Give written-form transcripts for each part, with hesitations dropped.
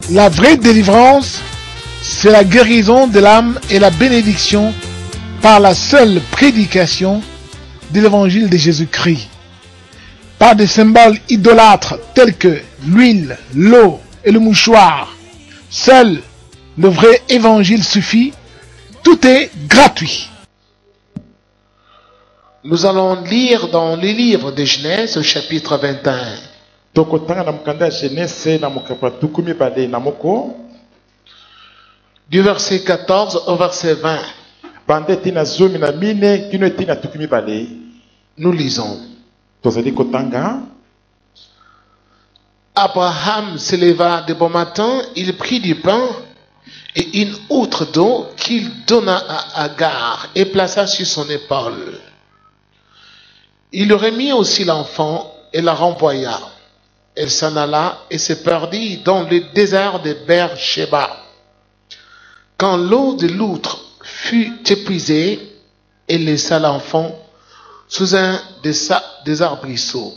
La vraie délivrance, c'est la guérison de l'âme et la bénédiction par la seule prédication de l'évangile de Jésus-Christ. Par des symboles idolâtres tels que l'huile, l'eau et le mouchoir. Seul le vrai évangile suffit. Tout est gratuit. Nous allons lire dans le livre de Genèse au chapitre 21. Du verset 14 au verset 20. Nous lisons. Abraham se leva de bon matin, il prit du pain et une outre d'eau qu'il donna à Agar et plaça sur son épaule. Il remit aussi l'enfant et la renvoya. Elle s'en alla et se perdit dans le désert de Beer-Sheba. Quand l'eau de l'outre fut épuisée, elle laissa l'enfant sous un des arbrisseaux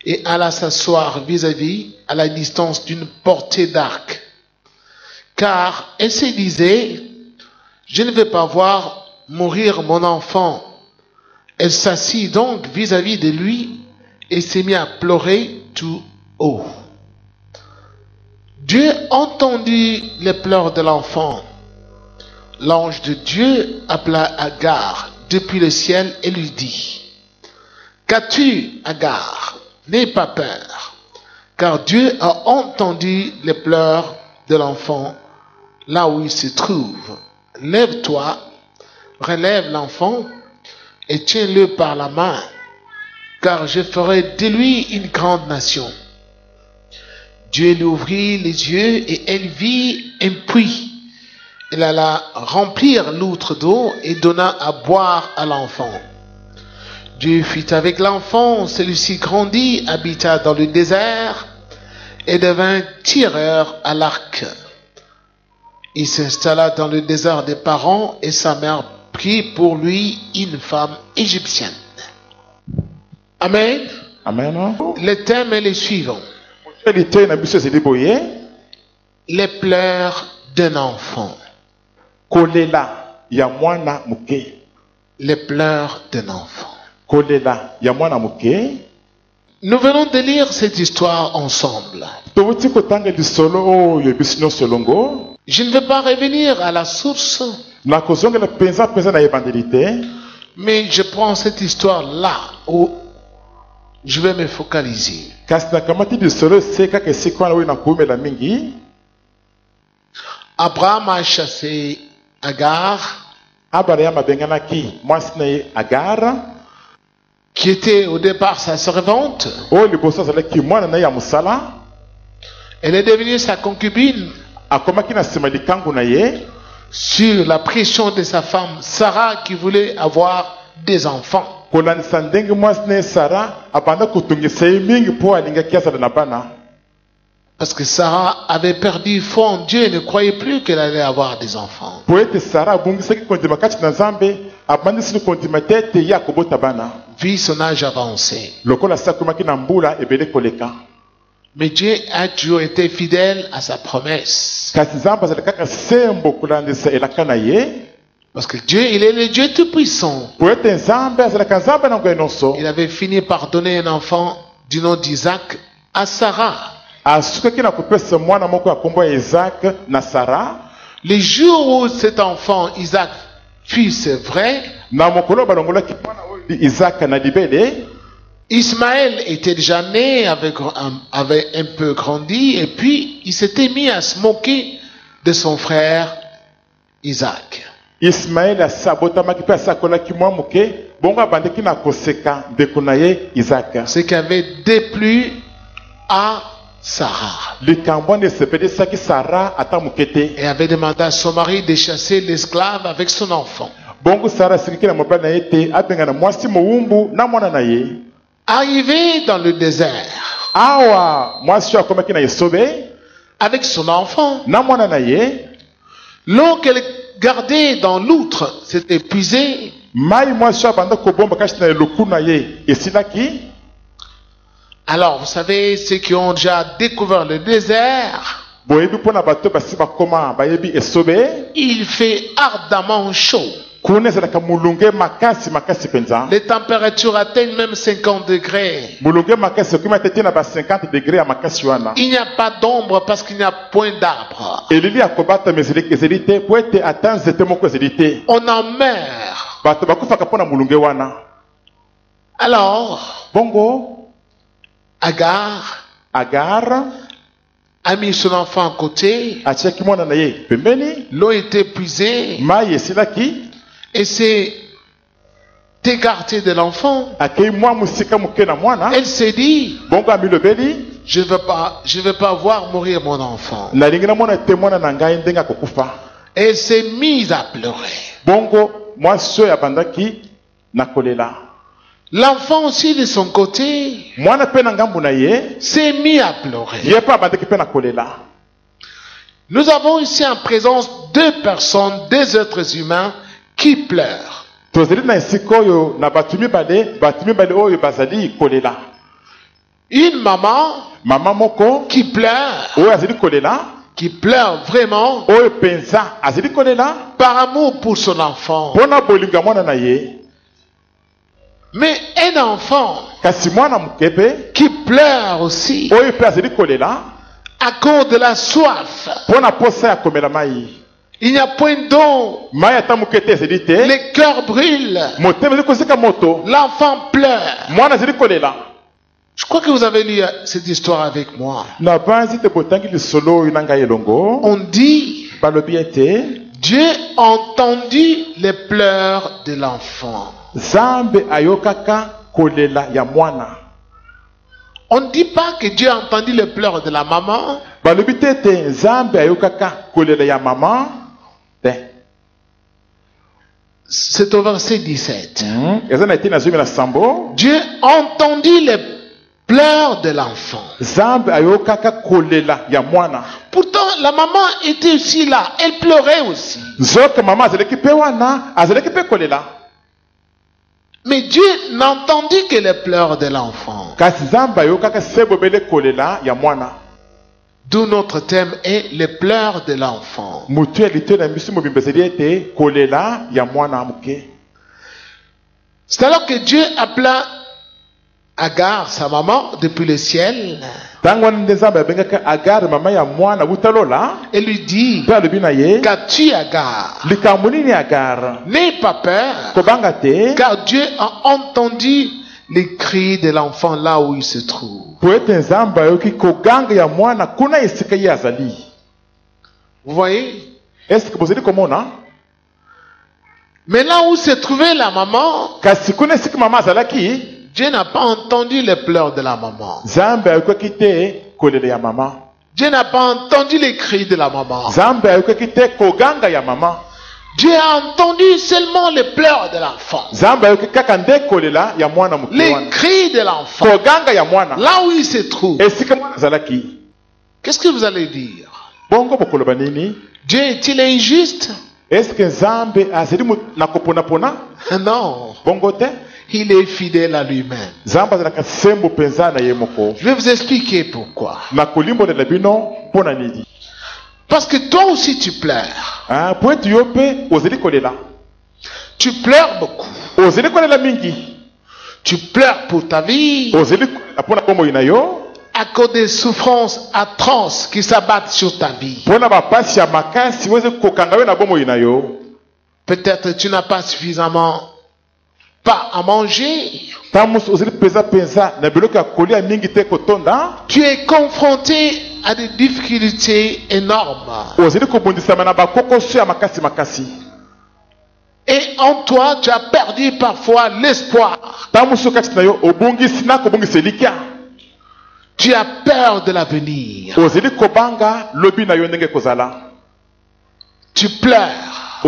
et alla s'asseoir vis-à-vis à la distance d'une portée d'arc. Car elle se disait, je ne vais pas voir mourir mon enfant. Elle s'assit donc vis-à-vis de lui et s'est mise à pleurer tout haut. Dieu entendit les pleurs de l'enfant. L'ange de Dieu appela Agar depuis le ciel et lui dit, qu'as-tu, Agar? N'aie pas peur, car Dieu a entendu les pleurs de l'enfant là où il se trouve. Lève-toi, relève l'enfant et tiens-le par la main, car je ferai de lui une grande nation. Dieu lui ouvrit les yeux et elle vit un puits. Elle alla remplir l'outre d'eau et donna à boire à l'enfant. Dieu fut avec l'enfant, celui-ci grandit, habita dans le désert et devint tireur à l'arc. Il s'installa dans le désert des parents et sa mère prit pour lui une femme égyptienne. Amen. Amen. Le thème est le suivant. Les pleurs d'un enfant. Les pleurs d'un enfant. Nous venons de lire cette histoire ensemble. Je ne vais pas revenir à la source, mais je prends cette histoire-là où je vais me focaliser. Abraham a chassé Agar, qui était au départ sa servante. Elle est devenue sa concubine sur la pression de sa femme Sarah qui voulait avoir des enfants. Parce que Sarah avait perdu foi en Dieu et ne croyait plus qu'elle allait avoir des enfants. Vu son âge avancé. Mais Dieu a toujours été fidèle à sa promesse. Parce que Dieu, il est le Dieu tout-puissant. Il avait fini par donner un enfant du nom d'Isaac à Sarah. Les jours où cet enfant Isaac fut, c'est vrai, Ismaël était déjà né, avait un peu grandi, et puis il s'était mis à se moquer de son frère Isaac. Ce qui avait déplu à Sarah. Et avait demandé à son mari de chasser l'esclave avec son enfant. Arrivé dans le désert, avec son enfant, l'eau qu'elle gardait dans l'outre s'est épuisée. Alors, vous savez, ceux qui ont déjà découvert le désert, Il fait ardemment chaud. Les températures atteignent même 50 degrés. Il n'y a pas d'ombre parce qu'il n'y a point d'arbre. On en meurt. Alors, Agar a mis son enfant à côté. L'eau est épuisée. Et s'est écartée de l'enfant. Elle s'est dit, je ne veux pas voir mourir mon enfant. Elle s'est mise à pleurer. L'enfant aussi de son côté s'est mis à pleurer. Nous avons ici en présence deux personnes, deux êtres humains qui pleurent. Une maman qui pleure vraiment par amour pour son enfant. Mais un enfant qui pleure aussi à cause de la soif. Il n'y a point d'eau. Le cœur brûle. L'enfant pleure. Je crois que vous avez lu cette histoire avec moi. On dit, Dieu a entendu les pleurs de l'enfant. On ne dit pas que Dieu a entendu les pleurs de la maman. C'est au verset 17. Dieu a entendu les pleurs de l'enfant. Pourtant, la maman était aussi là. Elle pleurait aussi. Mais Dieu n'a entendu que les pleurs de l'enfant. D'où notre thème est les pleurs de l'enfant. C'est alors que Dieu appela Agar, sa maman, depuis le ciel. Et lui dit, qu'as-tu, Agar? N'aie pas peur, car Dieu a entendu les cris de l'enfant là où il se trouve. Vous voyez? Mais là où se trouvait la maman, Dieu n'a pas entendu les pleurs de la maman. Dieu n'a pas entendu les cris de la maman. Dieu a entendu seulement les pleurs de l'enfant. Les cris de l'enfant. Là où il se trouve. Qu'est-ce que vous allez dire? Dieu est-il injuste? Non. Il est fidèle à lui-même. Je vais vous expliquer pourquoi. Parce que toi aussi tu pleures. Tu pleures beaucoup. Tu pleures pour ta vie. À cause des souffrances atroces qui s'abattent sur ta vie. Peut-être tu n'as pas suffisamment pas à manger. Tu es confronté à des difficultés énormes. Et en toi, tu as perdu parfois l'espoir. Tu as peur de l'avenir. Tu pleures.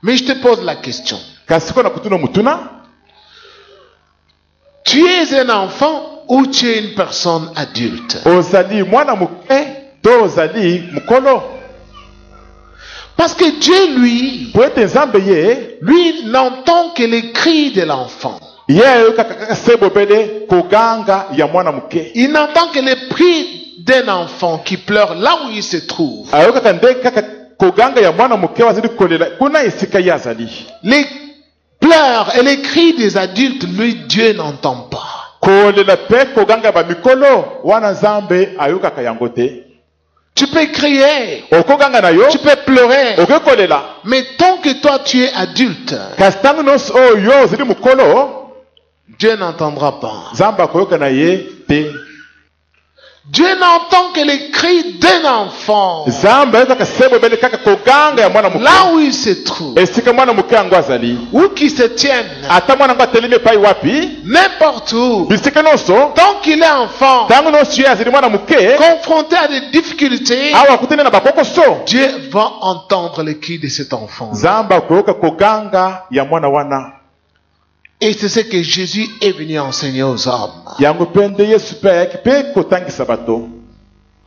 Mais je te pose la question. Tu es un enfant ou tu es une personne adulte? Parce que Dieu, lui n'entend que les cris de l'enfant. Il n'entend que les cris d'un enfant qui pleure là où il se trouve. Les pleurs et les cris des adultes, lui, Dieu n'entend pas. Tu peux crier, tu peux pleurer, mais tant que toi tu es adulte, Dieu n'entendra pas. Dieu n'entend que les cris d'un enfant là où il se trouve, où qu'il se tienne, n'importe où, tant qu'il est enfant, confronté à des difficultés, Dieu va entendre les cris de cet enfant. Et c'est ce que Jésus est venu enseigner aux hommes.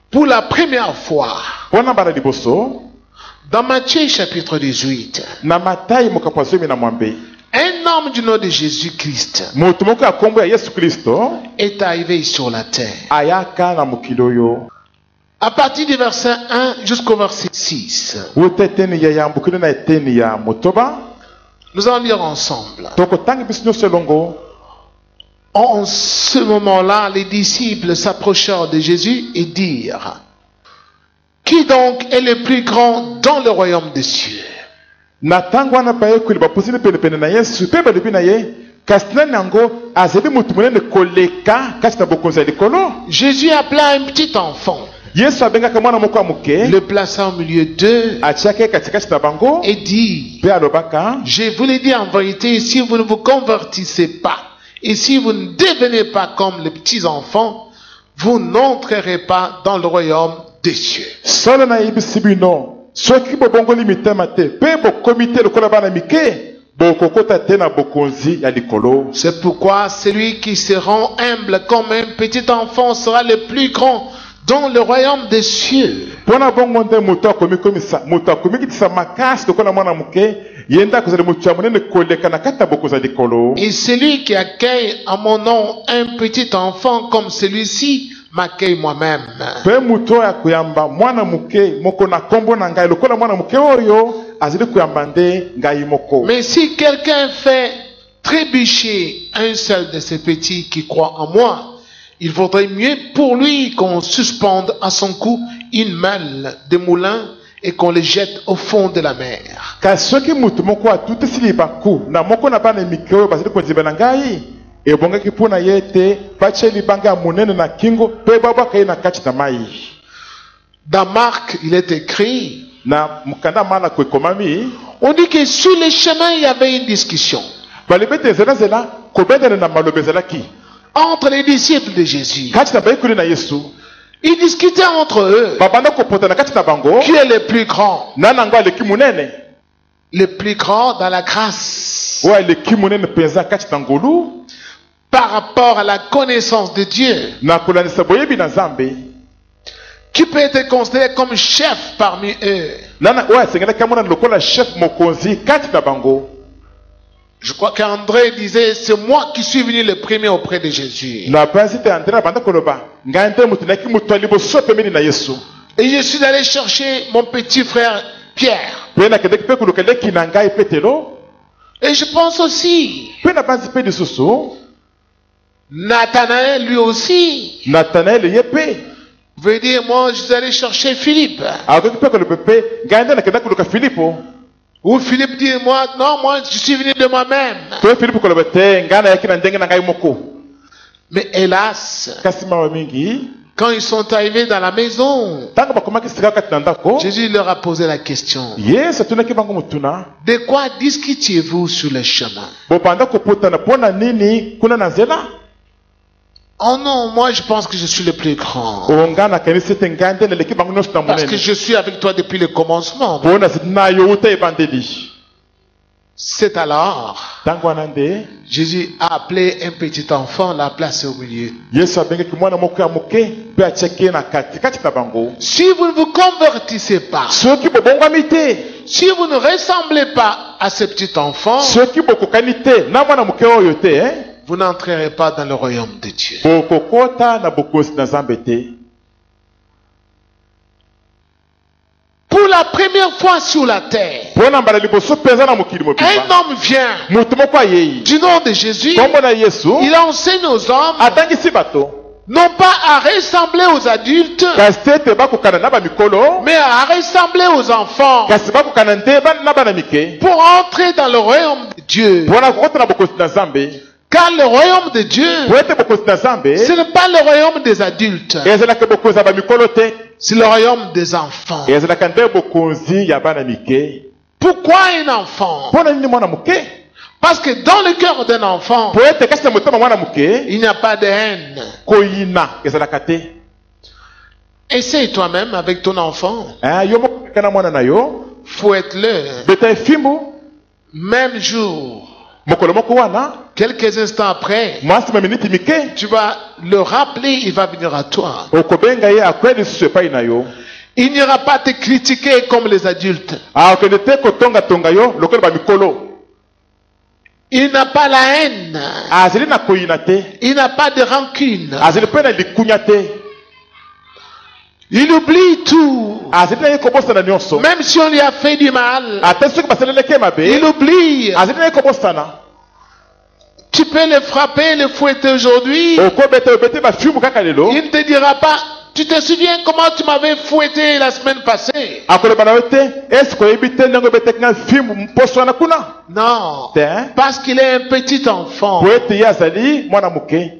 Pour la première fois, dans Matthieu chapitre 18, un homme du nom de Jésus-Christ est arrivé sur la terre. À partir du verset 1 jusqu'au verset 6. Nous allons lire ensemble. En ce moment-là, les disciples s'approchèrent de Jésus et dirent: qui donc est le plus grand dans le royaume des cieux? Jésus appela un petit enfant, le plaça au milieu d'eux et dit: je vous l'ai dit en vérité, si vous ne vous convertissez pas et si vous ne devenez pas comme les petits enfants, vous n'entrerez pas dans le royaume des cieux. C'est pourquoi celui qui se rend humble comme un petit enfant sera le plus grand dans le royaume des cieux. Et celui qui accueille à mon nom un petit enfant comme celui-ci m'accueille moi-même. Mais si quelqu'un fait trébucher un seul de ces petits qui croient en moi, il vaudrait mieux pour lui qu'on suspende à son cou une meule de moulin et qu'on le jette au fond de la mer. Dans Marc, il est écrit, on dit que sur le chemin, il y avait une discussion entre les disciples de Jésus. Ils discutaient entre eux. Qui est le plus grand? Le plus grand dans la grâce. Par rapport à la connaissance de Dieu. Qui peut être considéré comme chef parmi eux? Je crois qu'André disait, c'est moi qui suis venu le premier auprès de Jésus. Et je suis allé chercher mon petit frère Pierre. Et je pense aussi, Nathanaël lui aussi. Veut dire, moi je suis allé chercher Philippe. Ou Philippe dit, moi, non, moi je suis venu de moi-même. Mais hélas, quand ils sont arrivés dans la maison, Jésus leur a posé la question: de quoi discutiez-vous sur le chemin? Oh non, moi je pense que je suis le plus grand. Parce que je suis avec toi depuis le commencement. C'est alors Jésus a appelé un petit enfant, l'a placé au milieu. Si vous ne vous convertissez pas, si vous ne ressemblez pas à ce petit enfant, vous n'entrerez pas dans le royaume de Dieu. la première fois sur la terre, Pour n'ambala liboso peza na mokili un mobimba. homme vient Mutu moko ayei. du nom de Jésus. Kombo na Yesu. Il enseigne aux hommes Atangisi bato. non pas à ressembler aux adultes, Kasi te bakokana na ba mikolo. mais à ressembler aux enfants Kasi bakokana nte na bana mike. pour entrer dans le royaume de Dieu. Mpona kokota na bokosi na Nzambe. Car le royaume de Dieu, Po ete bokosi na Nzambe. ce n'est pas le royaume des adultes, Ezalaka bokonzi ya ba mikolo te. c'est le royaume des enfants. Ezalaka nde bokonzi ya bana mike. Pourquoi un enfant? Mpona nini mwana muke? Parce que dans le cœur d'un enfant, Po ete kasi na motema mwana muke. il n'y a pas de haine. Koyina ezalaka te. Essaye toi-même avec ton enfant. Yo moko kana mwana na yo. Fouette-le. Beta efimbu. Même jour, Mokolo moko wana. quelques instants après, Mwasi maminiti mike. tu vas le rappeler, il va venir à toi. Okobenga ye akweli lisusu epai na yo. Il n'ira pas te critiquer comme les adultes. Okende te kotonga yo lokola ba mikolo. Il n'a pas la haine. Azali na koyina te. Il n'a pas de rancune. Azali pe na likunya te. Il oublie tout. Azali na ye kobosana nyonso. Même si on lui a fait du mal, Ate soki basaleleke mabe. il oublie. Azali na ye kobosana. Tu peux le frapper, le fouetter aujourd'hui. Okobeta obete ba fiumu kaka lelo. Il ne te dira pas, tu te souviens comment tu m'avais fouetté la semaine passée? Akoloba na yo te. Est-ce que oyebi te ndenge obeteki nga fiumu mposo wana kuna? Non. Te. Parce qu'il est un petit enfant. Po ete ye azali mwana muke.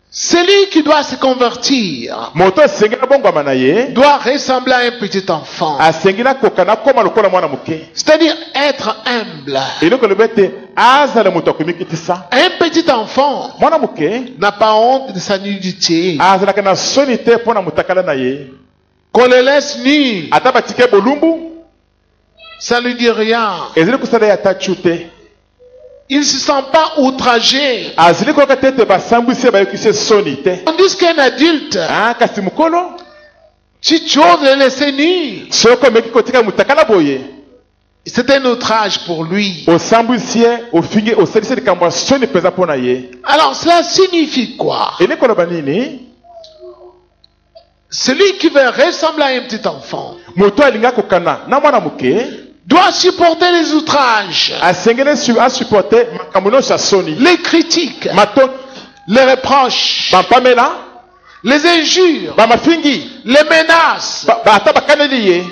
Celui qui doit se convertir Moto asengi na bongwama na ye. doit ressembler à un petit enfant. Asengi na kokana koma lokola mwana muke. C'est-à-dire être humble. Eloko lobi ete azala moto akomikitisa. Un petit enfant Mwana muke n'a pas honte de sa nudité. azalaka na soni te mpo na motakala na ye. Qu'on le laisse nu, Ata batike bolumbu ça lui dit rien. ezali kosala ye ata tchu te. Il ne se sent pas outragé. Azali koyoka te ete basambwisi ye bayokisi ye soni te. Tandis qu'un adulte, Kasi mokolo si tu oses le laisser nu, soki omeki kotika motakala boye c'est un outrage pour lui. osambwisi ye ofingi osalisi likambo ya soni mpenza mpo na ye. Alors cela signifie quoi? Eli koloba nini? Celui qui veut ressembler à un petit enfant Moto alinga kokana na mwana muke doit supporter les outrages, asengeli asupporte makambo nyonso ya soni, les critiques, matoki, les reproches, bampamela, les injures, bamafingi, les menaces. ata bakaneli ye.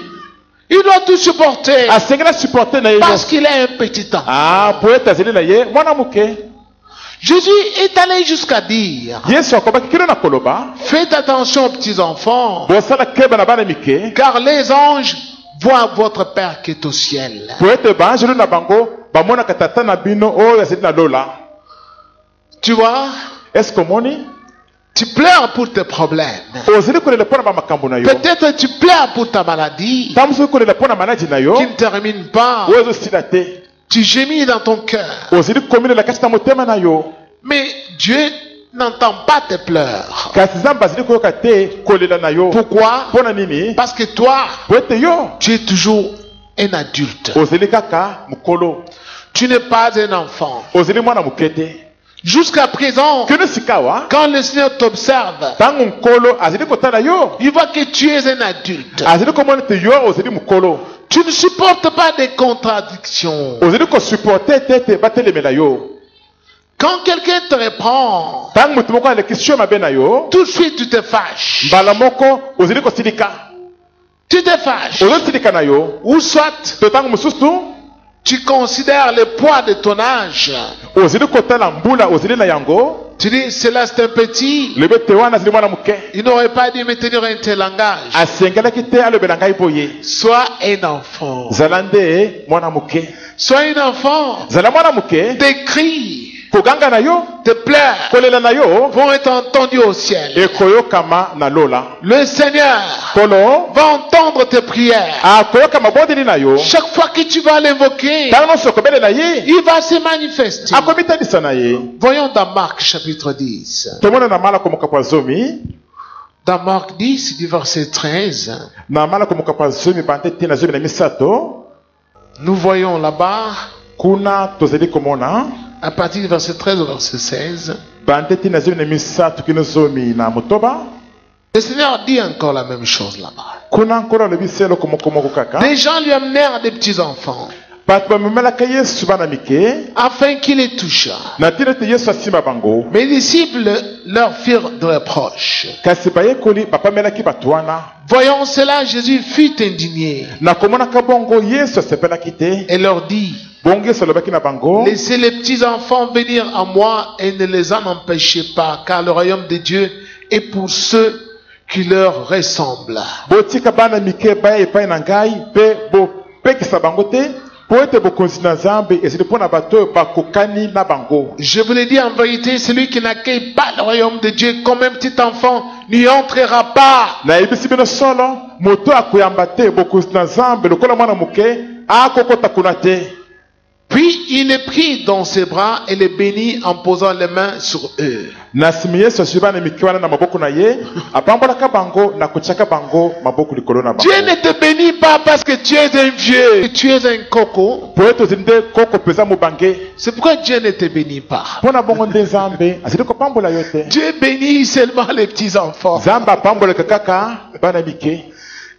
Il doit tout supporter Asengeli asupporte na ye parce nyonso. qu'il est un petit enfant. Po ete azali na ye mwana muke. Jésus est allé jusqu'à dire, Yesu akobaki kino na koloba faites attention aux petits enfants, bosala keba na bana mike car les anges voient votre Père qui est au ciel. po ete baanjelu na bango bamonaka tata na bino oyo azali na lola. Tu vois, Est-ce que omoni tu pleures pour tes problèmes. ozali kolela mpo na bamakambo na yo? Peut-être tu pleures pour ta maladie Ntango soki kolela mpo na maladi na yo qui ne termine pas. oyo ezosila te. Tu gémis dans ton cœur. Ozali komilela kasi na motema na yo. Mais Dieu n'entend pas tes pleurs. Kasi Nzambe azali koyoka te kolela na yo. Pourquoi? Mpo na nini? Parce que toi, Po ete yo tu es toujours un adulte. ozali kaka mokolo, Tu n'es pas un enfant. ozali mwana moke te. Jusqu'à présent, Kino sikawa quand le Seigneur t'observe, ntango nkolo azali kotala yo, il voit que tu es un adulte. azali komona ete yo ozali mokolo, Tu ne supportes pas des contradictions. ozali kosuporte te ete batelemela yo. Quand quelqu'un te reprend, Ntango moto moko alekisi yo mabe na yo, tout de suite tu te fâches. mbala moko ozali kosilika, Tu te fâches. ozosilika na yo. Ou soit, To ntango mosusu tu considères le poids de ton âge. ozali kotala mbula ozali na yango, Tu dis, cela c'est un petit. lobi ete wana azali mwana moke, Il n'aurait pas dû me tenir un tel langage. asengelaki te alobela ngai boye. Sois un enfant. Zala nde mwana moke, Sois un enfant. zala mwana moke. Tes cris, Koganga na yo, tes pleurs kolela na yo vont être entendus au ciel. ekoyokama na lola. Le Seigneur Kolo va entendre tes prières. akoyoka mabondeli na yo. Chaque fois que tu vas l'invoquer, Ntango nyonso okobelela ye, il va se manifester. akomitanisa na ye. Voyons dans Marc chapitre 10. Tomona na mala komoka kwa zomi, Dans Marc 10 du verset 13, na mala komoka kwa zomi bante te na zomi na misato, nous voyons là-bas, kuna tozali komona à partir du verset 13 au verset 16, bante te na zomi na misato kino zomi na motoba. le Seigneur dit encore la même chose là-bas. kuna nkolo alobi se eloko moko moko kaka Des gens lui amenèrent des petits-enfants bato bamemelaka yesu bana mike afin qu'il les touche. na ntina ete yesu asimba bango Mes disciples leur firent de reproches. kasi bayekoli bapamelaki bato wana. Voyant cela, Jésus fut indigné Na komonaka bongo yesu asepelaki te et leur dit, bongo yesu alobaki na bango laissez les petits-enfants venir à moi et ne les en empêchez pas, car le royaume de Dieu est pour ceux qui leur ressemblent. botika bana mike baya epai na ngai mpe bopekisa bango te po ete bokonzi na nzambe ezali mpo na bato oyo bakokani na bango. Je vous le dis en vérité, celui qui n'accueille pas le royaume de Dieu comme un petit enfant n'y entrera pas. nayebisi bino solo moto akoyamba te bokonzi na nzambe lokola mwana moke akokota kuna te. Puis il les prit dans ses bras et les bénit en posant les mains sur eux. na nsima yesu asili bana mike wana na maboko na ye apambolaka bango na kotiaka bango maboko likolo na bango. Dieu ne te bénit pas parce que tu es un vieux, tu es un coco. po ete ozali nde koko mpenza mobange C'est pourquoi Dieu ne te bénit pas. mpo na bongo nde nzambe azali kopambola yo te. Dieu bénit seulement les petits-enfants. nzambe apambolaka kaka bana mike.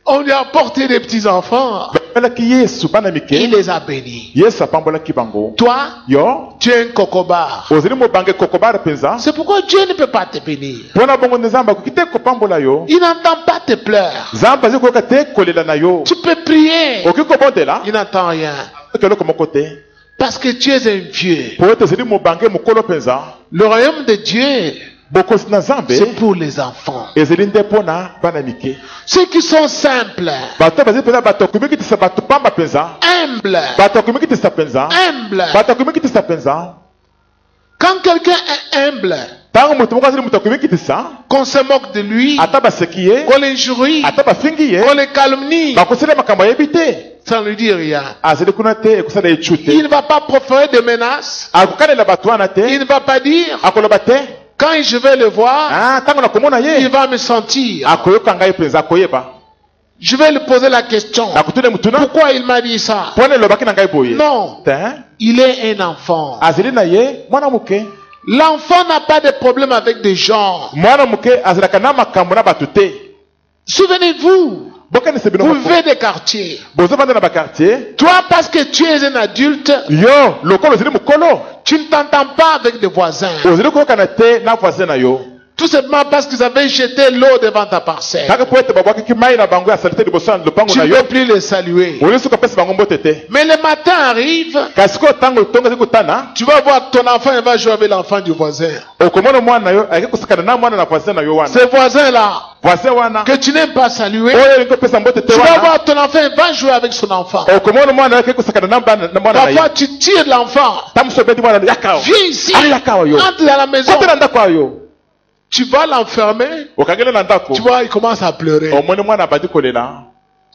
On lui a apporté des petits-enfants. bamelaki yesu bana Il mike les a bénis. yesu apambolaki bango. Toi, yo tu es un cocobar. ozali mobange kokobara mpenza C'est pourquoi Dieu ne peut pas te bénir. mpo na bongo nde nzambe akoki te kopambola yo. Il n'entend pas tes pleurs. nzambe azali koyoka te kolela na yo. Tu peux prier. okoki kobondela Il n'entend rien. oyoka eloko moko te Parce que tu es un vieux. po ete ozali mobange mokolo mpenza. Le royaume de Dieu, bokonzi na nzambe c'est pour les enfants. ezali nde mpo na bana mike. Ceux qui sont simples, bato bazali mpenza bato akomikitisa bato pamba mpenza. humbles, bato akomikitisa mpenza. humbles. bato akomikitisa mpenza. Quand quelqu'un est humble, ntango moto moko azali moto akomikitisa qu'on se moque de lui, ata baseki ye qu'on l'injurie, ata bafingi ye qu'on le calomnie, bakosala makambo ayebi te ça ne lui dit rien. azali kuna te ekosala ecu Il te ne va pas proférer de menaces. akokanela bato wana Il te ne va pas dire, akoloba te quand je vais le voir, ntango nakomona il ye va me sentir. akoyoka ngai mpenza akoyeba Je vais lui poser la question. nakotuna mutuna Pourquoi il m'a dit ça? mpona elobaki na ngai boye Non, te il est un enfant. azali na ye mwana moke. L'enfant n'a pas de problème avec des gens. mwana moke azalaka na makambo na bato te. Souvenez-vous, bokanisa bino vous moko. vivez des quartiers. bozovanda na bakartier Toi, parce que tu es un adulte, yo lokolo ozali mokolo tu ne t'entends pas avec des voisins. ozali koyokana te na voisin na yo Tout simplement parce qu'ils avaient jeté l'eau devant ta parcelle. kaka po ete babwakaki mai na bango ya salite liboso ya lopango Tu na ne yo peux plus les saluer. olisi kopesa bango mbote te. Mais le matin arrive, kasi ko ntango tongo ezali kotana tu vas voir ton enfant, il va jouer avec l'enfant du voisin. okomona mwana na yo ayaki kosakana na mwana na voisin na yo wana Ce voisin-là, voisin wana que tu n'aimes pas saluer, oyo elingi kopesa mbote te tu vas wana voir ton enfant, il va jouer avec son enfant. okomona mwana na yo ayaki kosakana na mwana na ye Parfois, tu tires l'enfant. tamuso obeti mwana yakawa Viens ici, ali yakawa yo entre dans la maison. kote na ndako ayo Tu vas l'enfermer, okangeli na ndako tu vois, il commence à pleurer. omoni mwana abandi kolela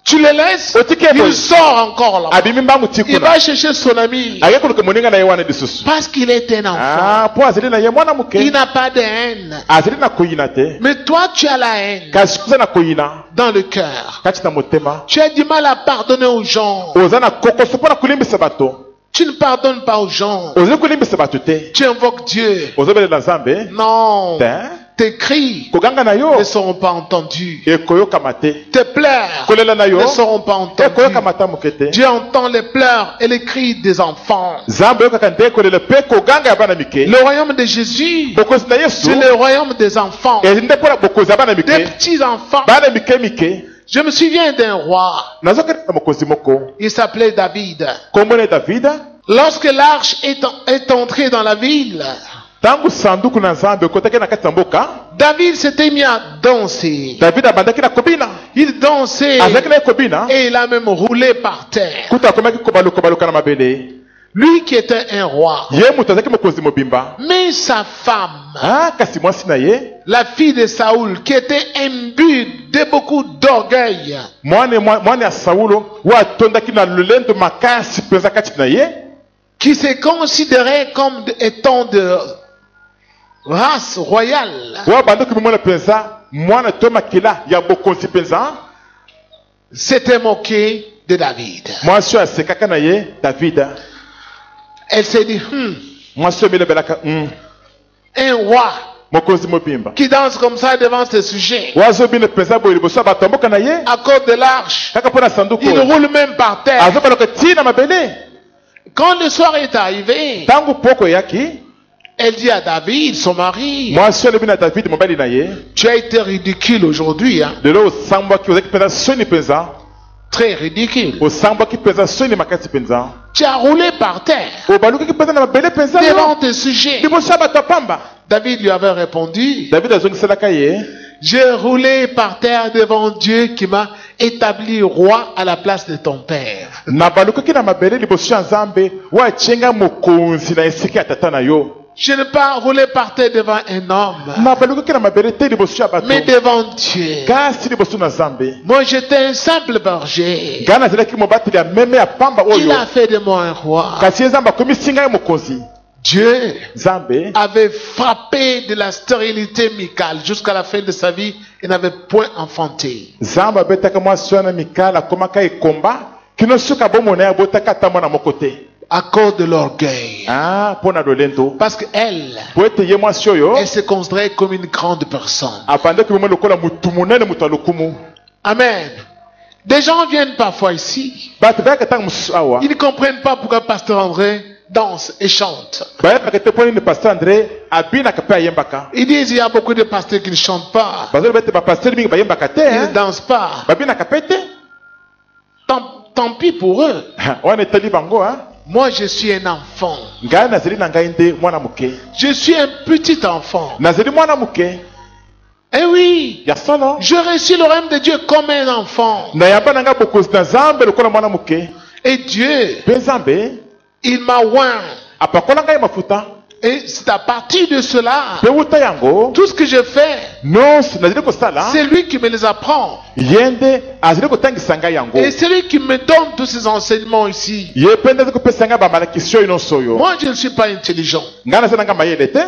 Tu le laisses, otiki il eboye sort encore là. abimi mbangu Il tikuna va chercher son ami. ayaki koluka moninga na ye wana lisusu Parce qu'il est un enfant. po azali na ye mwana moke Il n'a pas de haine. azali na koyina te Mais toi, tu as la haine kasi oza na koyina dans le cœur. kati na motema Tu as du mal à pardonner aux gens. oza na kokoso mpo na kolimbisa bato Tu ne pardonnes pas aux gens. ozali kolimbisa bato te Tu invoques Dieu. ozobelela nzambe Non. te Tes cris koganga na yo ne seront pas entendus. ekoyokama te Tes pleurs kolela na yo ne seront pas entendus. ekoyokama ta moke te Dieu entend les pleurs et les cris des enfants. nzambe oyokaka nde kolela mpe koganga ya bana mike Le royaume de Jésus, bokonzi na yesu c'est le royaume des enfants. ezi nde mpona bokonzi ya bana Des mike petits enfants. bana mike mike Je me souviens d'un roi. nazokatisa mokonzi moko Il s'appelait David. kombona david Lorsque l'arche est entrée dans la ville, ntango sanduku na nzambe ekotaki na kati ya mboka David s'était mis à danser. david abandaki na kobina Il dansait azalaki na ye kobina et il a même roulé par terre. kuta akomaki kobaluka na mabele Lui qui était un roi. ye moto azalaki mokonzi mobimba Mais sa femme, kasi mwasi na ye la fille de Saoul, qui était imbue de beaucoup d'orgueil, mwana ya saulo oyo atondaki na lolendo makasi mpenza kati na ye qui se considérait comme étant de race royale, oyo abandaki mimona mpenza mwana to makila ya bokonzi mpenza s'était moquée de David. mwasi oyo asekaka na ye david Elle s'est dit, mwasi oyo milobelaka un roi mokonzi mobimba qui danse comme ça devant ses sujets. wazobina penza boye liboso ya bato mboka na ye À cause de l'arche, kaka mpona sanduku il roule même par terre. azokaloka ntina mabele. Quand le soir est arrivé, Tangu poko eyaki elle dit à David, son mari, mwasi alobi na David mobali na ye tu as été ridicule aujourd'hui, hein? lelo osambwaki ozaki mpenza soni mpenza Très ridicule. osambwaki mpenza soni makasi mpenza Tu as roulé par terre obalukaki mpenza na mabele mpenza devant tes sujets. liboso ya bato ya pamba. David lui avait répondu, David azongiselaka ye j'ai roulé par terre devant Dieu qui m'a établi roi à la place de ton père. nabalukaki na mabele liboso ya nzambe wacenga mokonzi na esika ya tata na yo. Je n'ai pas roulé par terre devant un homme, nabalukaki na mabele te liboso ya bato mais devant Dieu. kasi liboso na nzambe. Moi, j'étais un simple berger. ngai nazalaki mobateli ya meme ya pamba Il oyo a fait de moi un roi. kasi ye nzambe akomisi ngai mokonzi. Dieu nzambe avait frappé de la stérilité Michal jusqu'à la fin de sa vie et n'avait point enfanté. nzambe abetaka mwasi wana mikala akomaka ekomba kino soki abomona ye abotaka ata mwana moko te À cause de l'orgueil. mpo na lolendo Parce qu'elle, po ete ye mwasi oyo elle se considérait comme une grande personne. abandaki mema lokola motu monene moto ya lokumu. Amen. Des gens viennent parfois ici. bato bayaka ntango mosusu awa Ils ne comprennent pas pourquoi Pasteur André danse et chante. bayebaka te mpo nini paster andré abinaka mpe ayembaka. Ils disent il y a beaucoup de pasteurs qui ne chantent pas. bazoloba ete bapasteur mingi bayembaka te Ils ne dansent pas. babinaka mpe te. Tant pis pour eux. wana etali bango Moi, je suis un enfant. ngai nazali na ngai nde mwana moke Je suis un petit enfant. nazali mwana moke Eh oui, ya solo je reçus le règne de Dieu comme un enfant. nayamba na ngai bokonzi na nzambe lokola mwana moke. Et Dieu, mpe nzambe il m'a oint. apakola ngai mafuta Et c'est à partir de cela, mpe wuta yango tout ce que je fais, nyonso nazali kosala c'est lui qui me les apprend. ye nde azali kotangisa ngai yango. Et c'est lui qui me donne tous ces enseignements ici. ye mpe nde azali kopesa ngai bamalakisi oyo nyonso oyo. Moi, je ne suis pas intelligent. ngai naza na ngai mayele te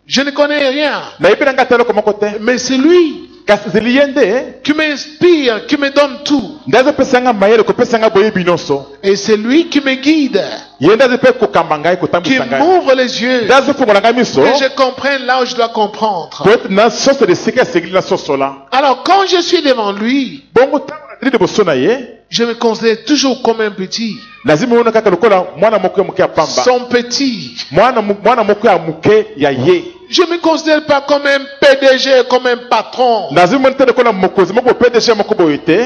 Je ne connais rien. nayebi na ngai te eloko moko te Mais c'est lui kasi ezali ye nde qui m'inspire, qui me donne tout. nde azopesa ngai mayele kopesa ngai boyebi nyonso. Et c'est lui qui me guide, ye nde aza mpe kokamba ngai qui kotambwisa ngai m'ouvre les yeux. nde azofungola ngai miso Que je comprenne là où je dois comprendre. po ete nasosola esika esengeli nasosola. Alors, quand je suis devant lui, bongo ntango nazali liboso na ye je me considère toujours comme un petit. nazimi mona kaka lokola mwana moko ya moke ya pamba Son petit. mwana moko ya moke ya ye. Je ne me considère pas comme un PDG, comme un patron. nazimi mona te lokola mokonzi moko pdg moko boye te.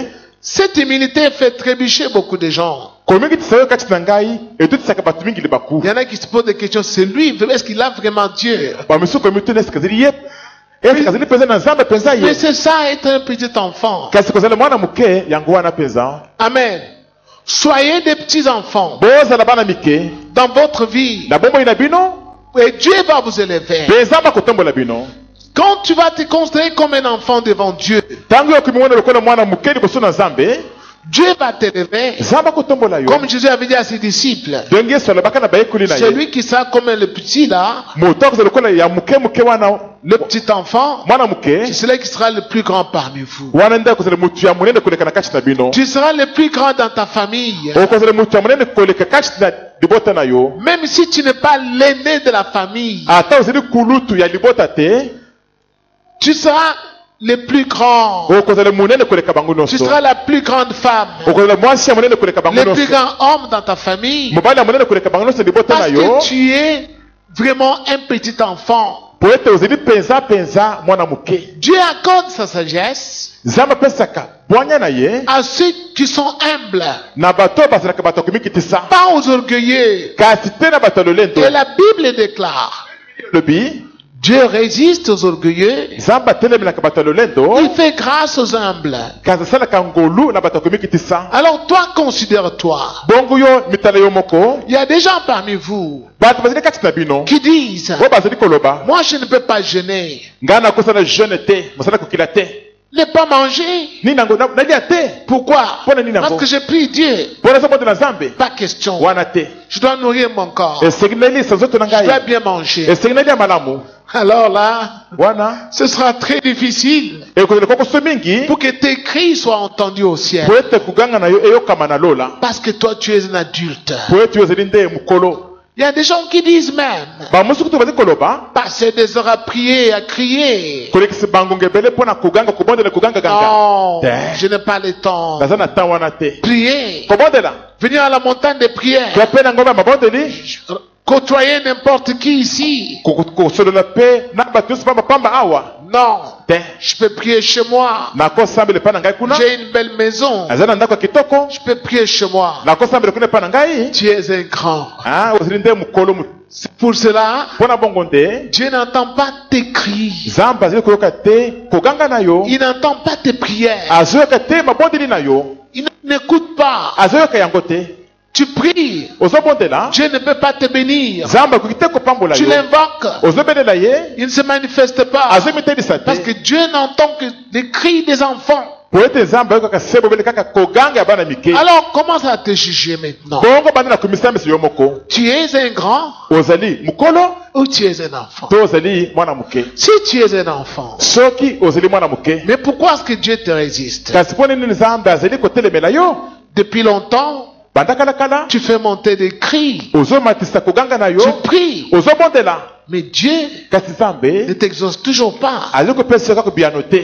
Cette humilité fait trébucher beaucoup de gens. komikitisa oyo kati na ngai etotisaka bato mingi libaku. Il y en a qui se posent des questions. C'est lui, est-ce qu'il a vraiment Dieu? bamisusu komituna esika ezali ye esika ezali mpenza na nzambe mpenza Mais ye c'est ça, être un petit enfant. kasi kozala mwana moke yango wana mpenza. Amen. Soyez des petits enfants bozala bana mike dans votre vie. na bomoi na bino Et Dieu va vous élever. mpe nzambe akotombola bino. Quand tu vas te considérer comme un enfant devant Dieu, ntango yo komimona lokola mwana moke liboso na nzambe Dieu va t'élever. nzambe akotombola yo. Comme Jésus avait dit à ses disciples, ndenge yesu alobaka na bayekoli na ye celui qui sera comme le petit là, moto akozala lokola ya moke wana le petit enfant, mwana moke c'est celui qui sera le plus grand parmi vous. wana nde akozala motu ya monene koleka na kati na bino. Tu seras le plus grand dans ta famille. okozala motu ya monene koleka kati na libota na yo. Même si tu n'es pas l'aîné de la famille, ata ozali kulutu ya libota te tu seras le plus grand. okozala monene koleka bango Tu nyonso. seras la plus grande femme. okozala mwasi ya monene koleka bango Le plus nyonso. grand homme dans ta famille. mobali ya monene koleka bango nyonso libota na Parce yo que tu es vraiment un petit enfant. po ete ozali penza mwana moke. Dieu accorde sa sagesse nzambe apesaka bwanya na ye à ceux qui sont humbles, na bato oyo bazalaka bato akomikitisa pas aux orgueilleux. kasi te na bato ya lolendo. Et la Bible déclare, lobi Dieu résiste aux orgueilleux, nzambe atelemelaka bato ya lolendo il fait grâce aux humbles. kasi asalaka ngolu na bato akomikitisa. Alors toi, considère-toi. bongo yo mitala yo moko Il y a des gens parmi vous bato bazali kati na bino qui disent, oyo bazali koloba moi je ne peux pas jeûner, ngai nakosala jeune te mosala kokila te ne pas manger. nini yango nalia te. Pourquoi? Mpona nini Parce yango que j'ai pris Dieu. mpona azobondela nzambe Pas question. wana te. Je dois nourrir mon corps. esengi nalisa nzoto na Je dois ngai bien manger. esengi nalia malamu Alors là, wana ce sera très difficile ekozela kokoso mingi pour que tes cris soient entendus au ciel. po ete koganga na yo eyokama na lola Parce que toi, tu es un adulte. po ete yo ozali nde mokolo Il y a des gens qui disent même bamusuku to bazi koloba passer des heures à prier, à crier. kolekisi bango ngebele pona kuganga kubondela kuganga ganga Non, Te. je n'ai pas le temps. naza na temps wana te Prier, kobondela venir à la montagne de prière, tope na ngomba mabondeli côtoyer n'importe qui ici. kosolola pe na bato nyonso pamba awa Non, te je peux prier chez moi. nakosambela epai na ngai kuna J'ai une belle maison. naza na ndako ya kitoko Je peux prier chez moi. nakosambela kuna epai na ngai Tu es un grand. ozali nde mokolo C'est pour cela, mpo na bongo nde Dieu n'entend pas tes cris. nzambe azali koyoka te koganga na yo Il n'entend pas tes prières. azoyoka te mabondeli na yo Il n'écoute pas. azoyoka yango te Tu pries. ozobondela Dieu ne peut pas te bénir. nzambe akoki te kopambola Tu yo l'invoques. ozobelela ye Il ne se manifeste pas. azomitedisa te Parce que Dieu n'entend que les cris des enfants. po ete nzambe ayokaka se bobele kaka koganga ya bana mike Alors commence à te juger maintenant. bongo bandi na komisa miso yo moko Tu es un grand ozali mokolo ou tu es un enfant. to ozali mwana moke Si tu es un enfant, soki ozali mwana moke mais pourquoi est-ce que Dieu te résiste? kasi mpo nini nzambe azali kotelemela yo Depuis longtemps, banda kalakala tu fais monter des cris. ozomatisa koganga na yo Tu pries. ozobondela Mais Dieu kasi ne nzambe t'exauce toujours pas. azali kopesa kaka biyano te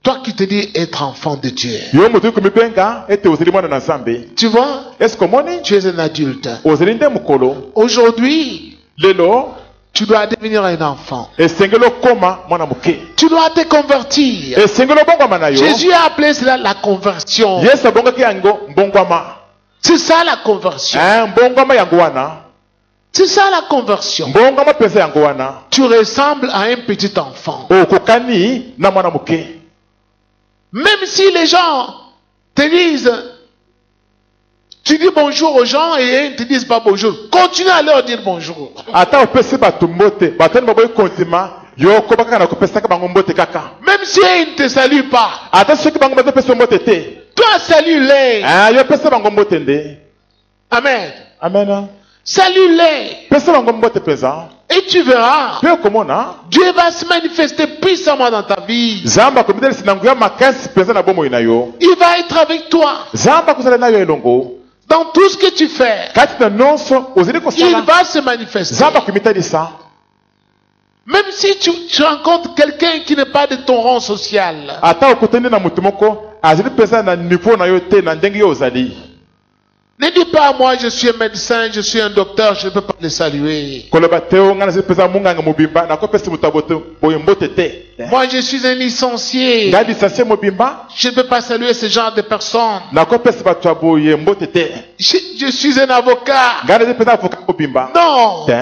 Toi qui te dis être enfant de Dieu. yo moto oyi komibenga ete ozali mwana na nzambe Tu vois, eske omoni tu es un adulte. ozali nde mokolo Aujourd'hui, lelo tu dois devenir un enfant. esengeli okoma mwana moke Tu dois te convertir. esengeli obongwama na yo Jésus a appelé cela la conversion. yesu abongaki yango mbongwama C'est ça la conversion. mbongwama yango wana C'est ça la conversion. mbongwama mpenza yango wana Tu ressembles à un petit enfant. okokani na mwana moke Même si les gens te disent, tu dis bonjour aux gens et ils ne te disent pas bonjour. Continue à leur dire bonjour. ata opesi bato mbote bato ani baboyi kontima yo okoba kaka na kopesaka bango mbote kaka Même si ils ne te saluent pas, ata soki bango bazopesa mbote te toi salue-les. yo pesa bango mbote nde Amen. amen Salue-les. pesa bango mbote mpenza Et tu verras, mpe okomona Dieu va se manifester puissamment dans ta vie. nzambe akomitelisi na nguya makasi mpenza na bomoi na yo Il va être avec toi. nzambe akozala na yo elongo Dans tout ce que tu fais, kati na nyonso ozali il kosala va se manifester. nzambe akomitalisa Même si tu rencontres quelqu'un qui n'est pas de ton rang social, ata okutani na motu moko azali mpenza na niveau na yo te na ndenge yo ozali ne dis pas moi je suis un médecin, je suis un docteur, je ne peux pas le saluer. koloba te o ngai nazali mpenza monganga mobimba nakopesa moto boye mbote te Moi je suis un licencié, ngai lisansie mobimba je ne peux pas saluer ce genre de personnes. nakopesa bato ya boye mbote te Je suis un avocat. ngai nazali mpenza avoka mobimba Non, te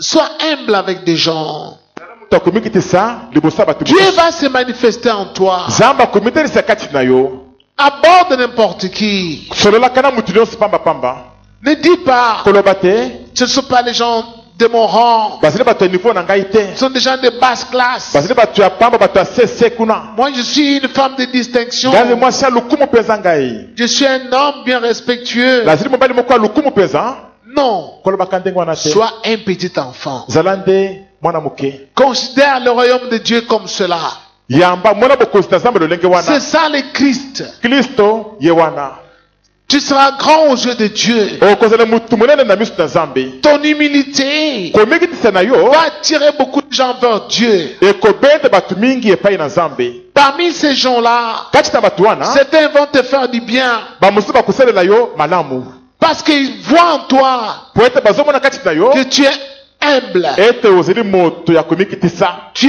sois humble avec des gens. moto akomikitisa liboso ya bato Dieu va se manifester en toi. nzambe akomitalisa kati na yo Aborde n'importe qui. sololaka na motu nyonso pambapamba Ne dis pas, koloba te ce ne sont pas les gens de mon rang. bazali bato ya niveau na ngai te Ce sont des gens de basse classe. bazali bato ya pamba bato ya sese kuna Moi, je suis une femme de distinction. ngai mwasi ya lokumu mpenza ngai Je suis un homme bien respectueux. nazali mobali moko ya lokumu mpenza Non. kolobaka ndenge wana te Sois un petit enfant. zala nde mwana moke Considère le royaume de Dieu comme cela. yamba mona bokozi na nzambe lolenge C'est wana ça le Christ. kristo ye wana Tu seras grand aux yeux de Dieu. okozala motu monene na miso na nzambe Ton humilité komikitisa na yo va attirer beaucoup de gens vers Dieu. ekobende bato mingi epai na nzambe Parmi ces gens-là, kati na bato wana certains vont te faire du bien bamosusu bakosalela yo malamu parce qu'ils voient en toi po ete bazomona kati na yo que tu es humble. ete ozali moto ya komikitisa Tu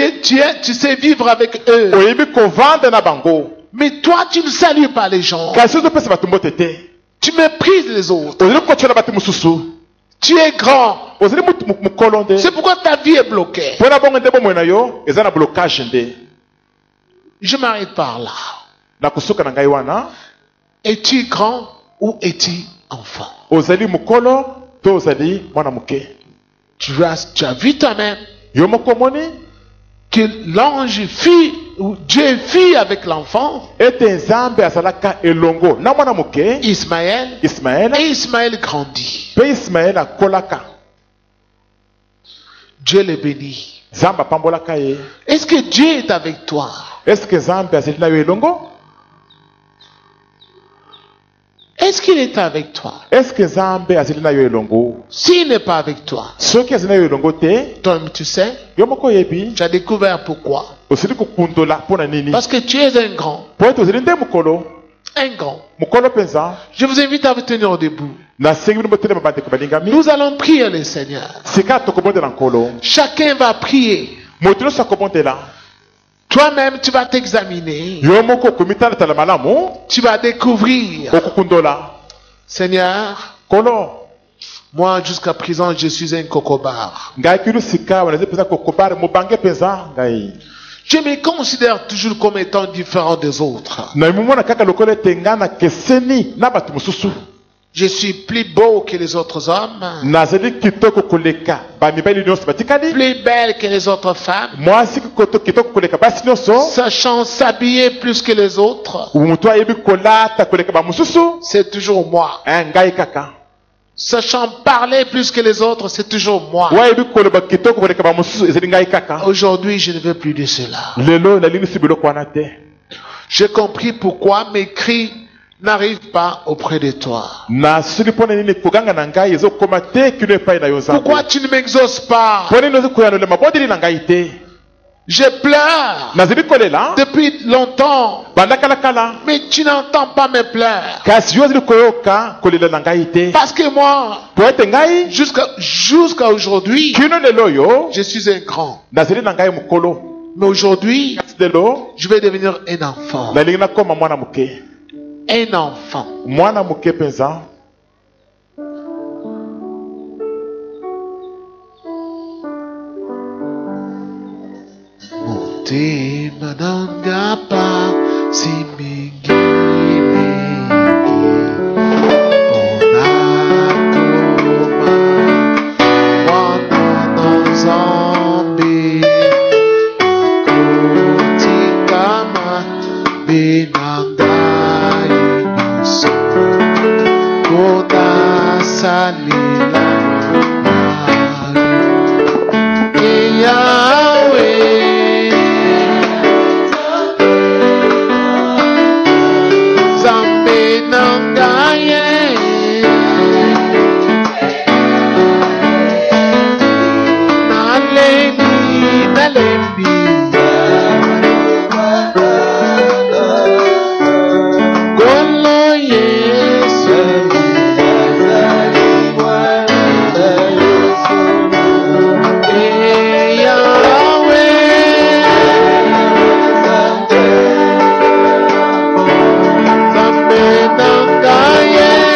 sais vivre avec eux. oyebi kovanda na bango Mais toi, tu ne salues pas les gens. kasi ozopesa bato mbote te Tu méprises les autres. ozali kotyela bato mosusu Tu es grand. ozali motu mokolo nde C'est pourquoi ta vie est bloquée. mpo na bongo nde bomoi na yo eza na blocage nde Je m'arrête par là. na kosuka na ngai wana Es-tu grand ou es-tu enfant? ozali mokolo to ozali mwana moke Tu as vu toi-même yo moko omoni que l'ange fit, ou Dieu fit avec l'enfant, ete nzambe azalaka elongo na mwana moke Ismaël, ismaele et Ismaël grandit. mpe ismaele akolaka Dieu le bénit. nzambe apambolaka ye Est-ce que Dieu est avec toi? eske nzambe azali na yo elongo Est-ce qu'il est avec toi? Est-ce que Nzambe azali na yo elongo? S'il n'est pas avec toi, Soki azali na yo elongo te, toi-même tu sais, yo moko yebi, tu as découvert pourquoi. osili kokundola pona nini? Parce que tu es un grand. Po ete ozali nde mokolo, Un grand. mokolo penza. Je vous invite à vous tenir debout. Nasengi bino botelema bandeko balingami. Nous allons prier le Seigneur. Sika tokobondela nkolo. Chacun va prier. Moto nyonso akobondela. Toi-même, tu vas t'examiner. Yo moko okomitalatala malamu, Tu vas découvrir. okokundola. Seigneur, Kolo, moi jusqu'à présent, je suis un cocobar. ngai kinu sika wanazi penza kokobare mobange penza ngai. Je me considère toujours comme étant différent des autres. Na mumona kaka lokolo ete nga na keseni na bato mosusu. Je suis plus beau que les autres hommes, Nazali kitoko koleka bamibali nyonso batikali. plus belle que les autres femmes, Mwasi kitoko koleka basi nyonso. sachant s'habiller plus que les autres. Mutu ayebi kolata koleka bamosusu. C'est toujours moi. Ngai kaka. Sachant parler plus que les autres, c'est toujours moi. Wayebi koloba kitoko koleka bamosusu ezali ngai kaka. Aujourd'hui, je ne veux plus de cela. Lelo nalingisi biloko wana te. J'ai compris pourquoi mes cris n'arrivent pas auprès de toi. Na suli pona nini koganga na ngai ezokoma te kino epai na yo Nzambe. Pourquoi tu ne m'exauces pas? Pona nini ozokoyanola mabondeli na ngai te. Je pleure Nazali kolela depuis longtemps, banda kala mais tu n'entends pas mes pleurs. kasi yo ozali koyoka kolela na ngai te. Parce que moi, Po ete ngai jusqu'à aujourd'hui, kino lelo oyo je suis un grand. nazali na ngai mokolo. Mais aujourd'hui, Kasi lelo je vais devenir un enfant. nalingi nakoma mwana moke. Un enfant. Mwana moke penza. Motema nanga pa simingi pona koma wana na Nzambe kotikama benangai nyonso pona salela Yahweh. Yeah.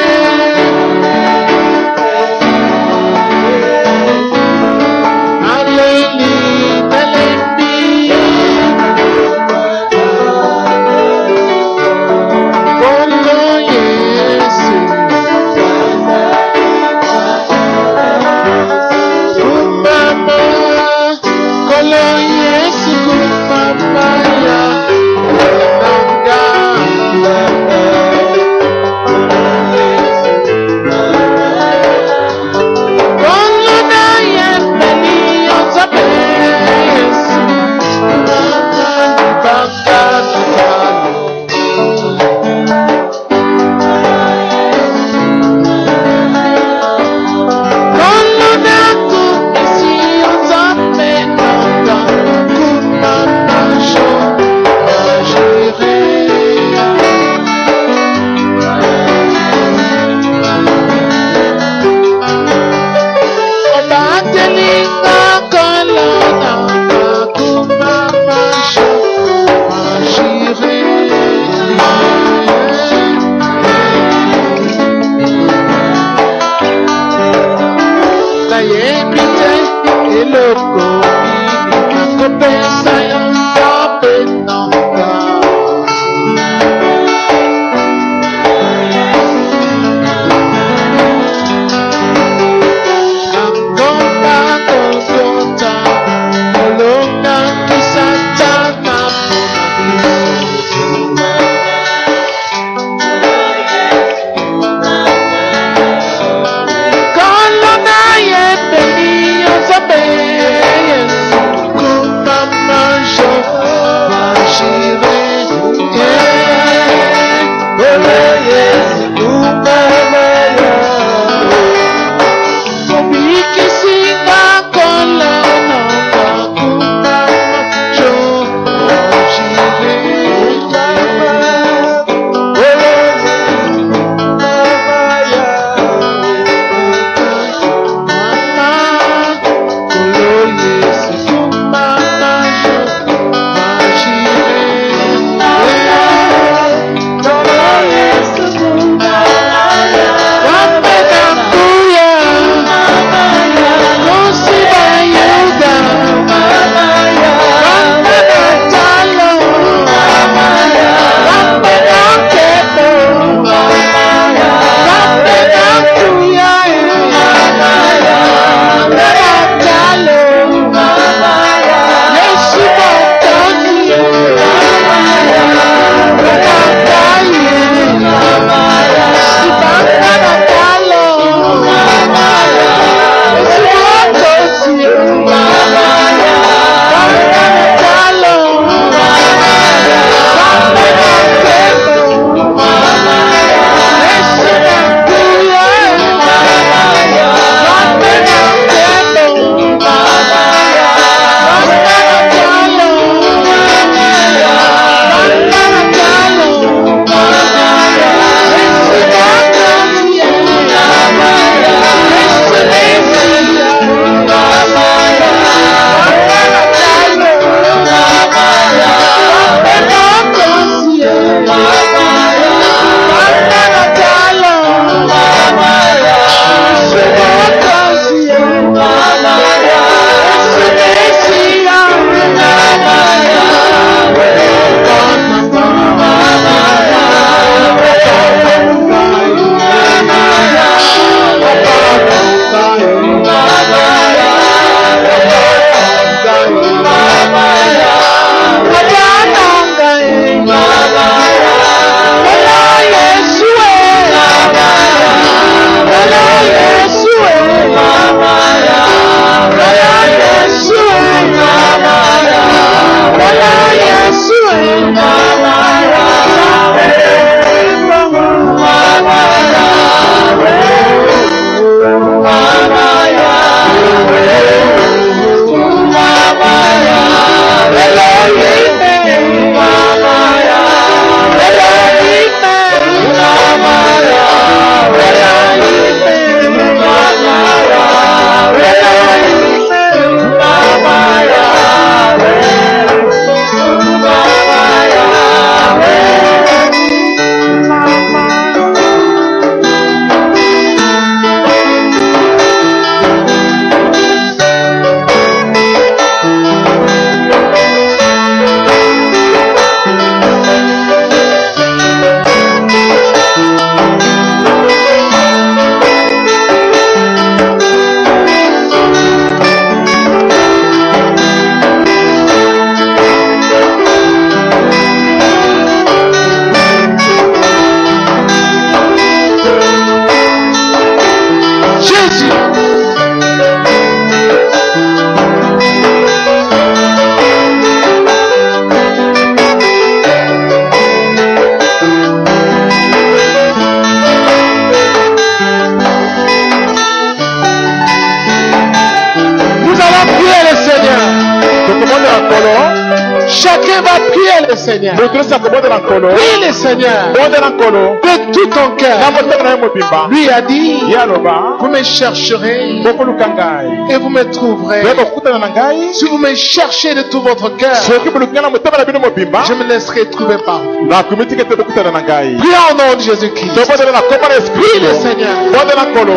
Seigneur. moto nyonso bondela nkolo Prie le Seigneur bondela nkolo de tout ton na cœur. motema na ye mobimba Lui a dit, ye aloba vous me chercherez bokoluka ngai et vous me trouverez. boye bokutana na ngai Si vous me cherchez de tout votre cœur, soki boluki ngai na motema na bino mobimba je me laisserai trouver par vous. nakomi tika ete bokutana na ngai Prions au nom de Jésus-Christ. tobondela na kombo na yesu Prie le kristo Seigneur. bondela nkolo.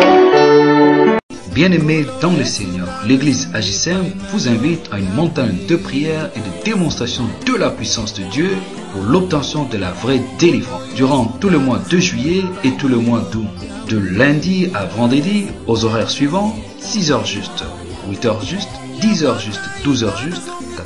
Bien-aimés dans le Seigneur, l'Église AJCM vous invite à une montagne de prière et de démonstration de la puissance de Dieu pour l'obtention de la vraie délivrance durant tout le mois de juillet et tout le mois d'août. De lundi à vendredi aux horaires suivants, 6h juste, 8h juste, 10h juste, 12h juste,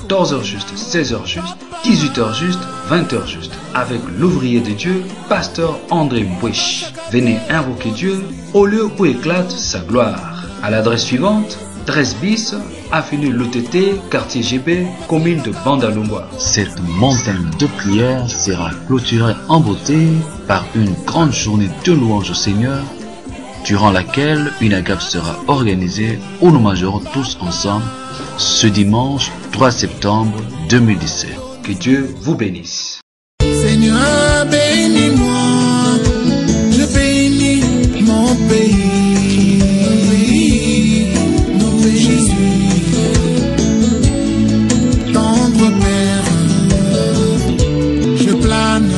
14h juste, 16h juste, 18h juste, 20h juste, avec l'ouvrier de Dieu, pasteur André Mbouech. Venez invoquer Dieu au lieu où éclate sa gloire. À l'adresse suivante, 13 bis, avenue Lotete, quartier GB, commune de Bandalungwa. Cette montagne de prière sera clôturée en beauté par une grande journée de louange au Seigneur, durant laquelle une agape sera organisée où nous mangerons tous ensemble ce dimanche 3 septembre 2017. Que Dieu vous bénisse. Seigneur, bénis-moi, je bénis mon pays, mon Jésus, tendre Père, je plane